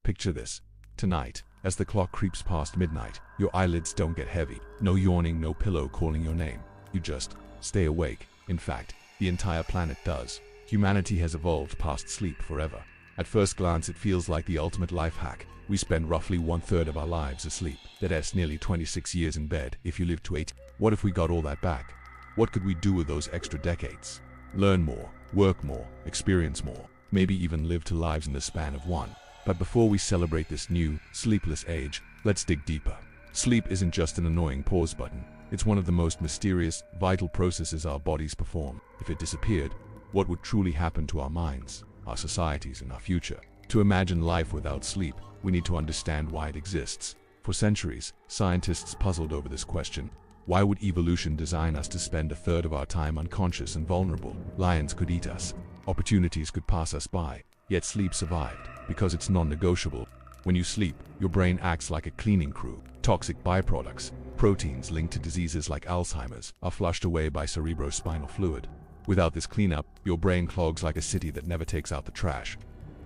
Picture this. Tonight, as the clock creeps past midnight, your eyelids don't get heavy. No yawning, no pillow calling your name. You just stay awake. In fact, the entire planet does. Humanity has evolved past sleep forever. At first glance, it feels like the ultimate life hack. We spend roughly 1/3 of our lives asleep. That's nearly 26 years in bed if you live to 80. What if we got all that back? What could we do with those extra decades? Learn more, work more, experience more, maybe even live to lives in the span of one. But before we celebrate this new, sleepless age, let's dig deeper. Sleep isn't just an annoying pause button. It's one of the most mysterious, vital processes our bodies perform. If it disappeared, what would truly happen to our minds, our societies, and our future? To imagine life without sleep, we need to understand why it exists. For centuries, scientists puzzled over this question. Why would evolution design us to spend 1/3 of our time unconscious and vulnerable? Lions could eat us. Opportunities could pass us by. Yet sleep survived, because it's non-negotiable. When you sleep, your brain acts like a cleaning crew. Toxic byproducts, proteins linked to diseases like Alzheimer's, are flushed away by cerebrospinal fluid. Without this cleanup, your brain clogs like a city that never takes out the trash.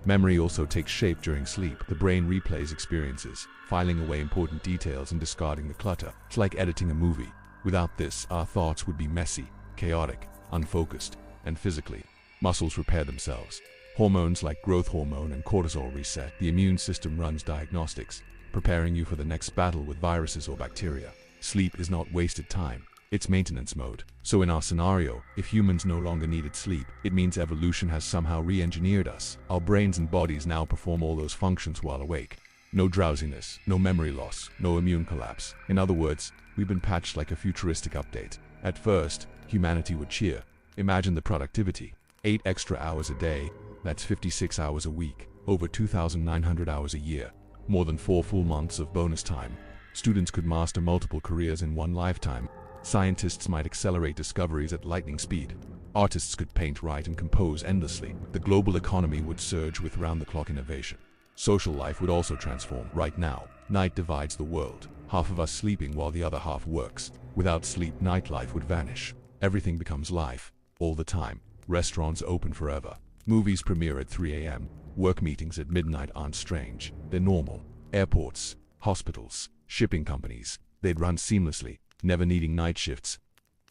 Memory also takes shape during sleep. The brain replays experiences, filing away important details and discarding the clutter. It's like editing a movie. Without this, our thoughts would be messy, chaotic, unfocused, and physically. Muscles repair themselves. Hormones like growth hormone and cortisol reset. The immune system runs diagnostics, preparing you for the next battle with viruses or bacteria. Sleep is not wasted time. It's maintenance mode. So in our scenario, if humans no longer needed sleep, it means evolution has somehow re-engineered us. Our brains and bodies now perform all those functions while awake. No drowsiness, no memory loss, no immune collapse. In other words, we've been patched like a futuristic update. At first, humanity would cheer. Imagine the productivity. 8 extra hours a day, that's 56 hours a week, over 2,900 hours a year, more than 4 full months of bonus time. Students could master multiple careers in one lifetime. Scientists might accelerate discoveries at lightning speed. Artists could paint, write, and compose endlessly. The global economy would surge with round-the-clock innovation. Social life would also transform. Right now, night divides the world. Half of us sleeping while the other half works. Without sleep, nightlife would vanish. Everything becomes life, all the time. Restaurants open forever. Movies premiere at 3 a.m. Work meetings at midnight aren't strange. They're normal. Airports, hospitals, shipping companies, they'd run seamlessly, never needing night shifts.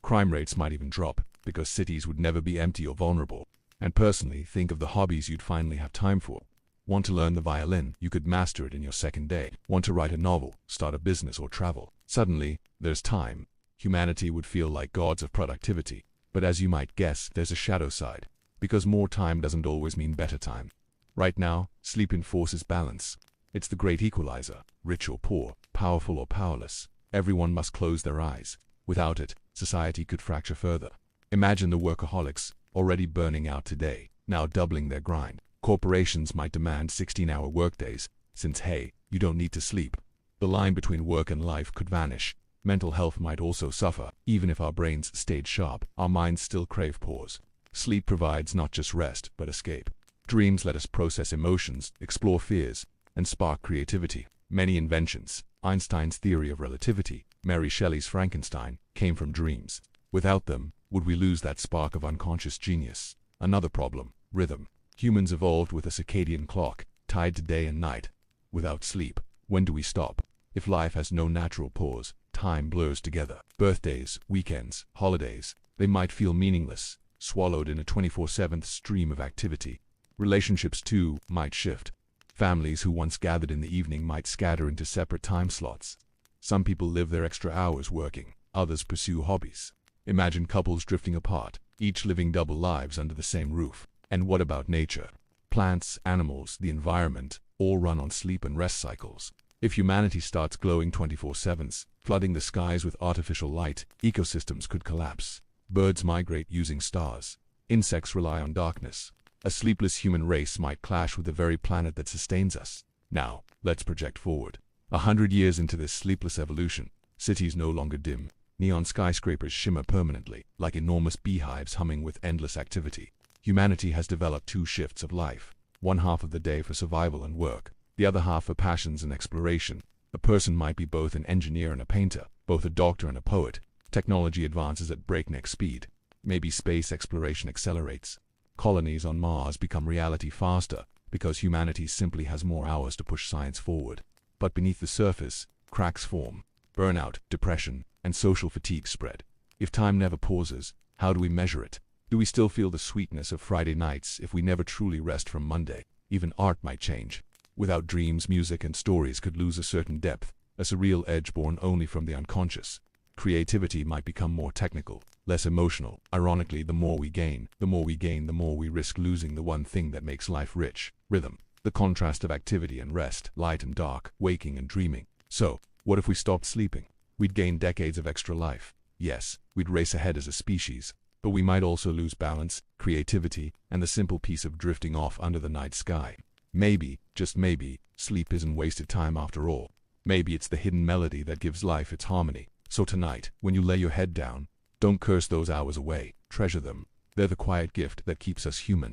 Crime rates might even drop, because cities would never be empty or vulnerable. And personally, think of the hobbies you'd finally have time for. Want to learn the violin? You could master it in your second day. Want to write a novel, start a business, or travel? Suddenly, there's time. Humanity would feel like gods of productivity. But as you might guess, there's a shadow side. Because more time doesn't always mean better time. Right now, sleep enforces balance. It's the great equalizer. Rich or poor, powerful or powerless. Everyone must close their eyes. Without it, society could fracture further. Imagine the workaholics, already burning out today, now doubling their grind. Corporations might demand 16-hour workdays, since hey, you don't need to sleep. The line between work and life could vanish. Mental health might also suffer. Even if our brains stayed sharp, our minds still crave pause. Sleep provides not just rest, but escape. Dreams let us process emotions, explore fears, and spark creativity. Many inventions, Einstein's theory of relativity, Mary Shelley's Frankenstein, came from dreams. Without them, would we lose that spark of unconscious genius? Another problem, rhythm. Humans evolved with a circadian clock, tied to day and night. Without sleep, when do we stop? If life has no natural pause, time blurs together. Birthdays, weekends, holidays, they might feel meaningless, swallowed in a 24/7 stream of activity. Relationships, too, might shift. Families who once gathered in the evening might scatter into separate time slots. Some people live their extra hours working, others pursue hobbies. Imagine couples drifting apart, each living double lives under the same roof. And what about nature? Plants, animals, the environment, all run on sleep and rest cycles. If humanity starts glowing 24/7, flooding the skies with artificial light, ecosystems could collapse. Birds migrate using stars. Insects rely on darkness. A sleepless human race might clash with the very planet that sustains us. Now, let's project forward. 100 years into this sleepless evolution, cities no longer dim. Neon skyscrapers shimmer permanently, like enormous beehives humming with endless activity. Humanity has developed 2 shifts of life. One half of the day for survival and work, the other half for passions and exploration. A person might be both an engineer and a painter, both a doctor and a poet. Technology advances at breakneck speed. Maybe space exploration accelerates. Colonies on Mars become reality faster, because humanity simply has more hours to push science forward. But beneath the surface, cracks form. Burnout, depression, and social fatigue spread. If time never pauses, how do we measure it? Do we still feel the sweetness of Friday nights if we never truly rest from Monday? Even art might change. Without dreams, music and stories could lose a certain depth, a surreal edge born only from the unconscious. Creativity might become more technical, less emotional. Ironically, the more we gain, the more we risk losing the one thing that makes life rich: rhythm. The contrast of activity and rest, light and dark, waking and dreaming. So, what if we stopped sleeping? We'd gain decades of extra life. Yes, we'd race ahead as a species, but we might also lose balance, creativity, and the simple peace of drifting off under the night sky. Maybe, just maybe, sleep isn't wasted time after all. Maybe it's the hidden melody that gives life its harmony. So tonight, when you lay your head down, don't curse those hours away, treasure them. They're the quiet gift that keeps us human.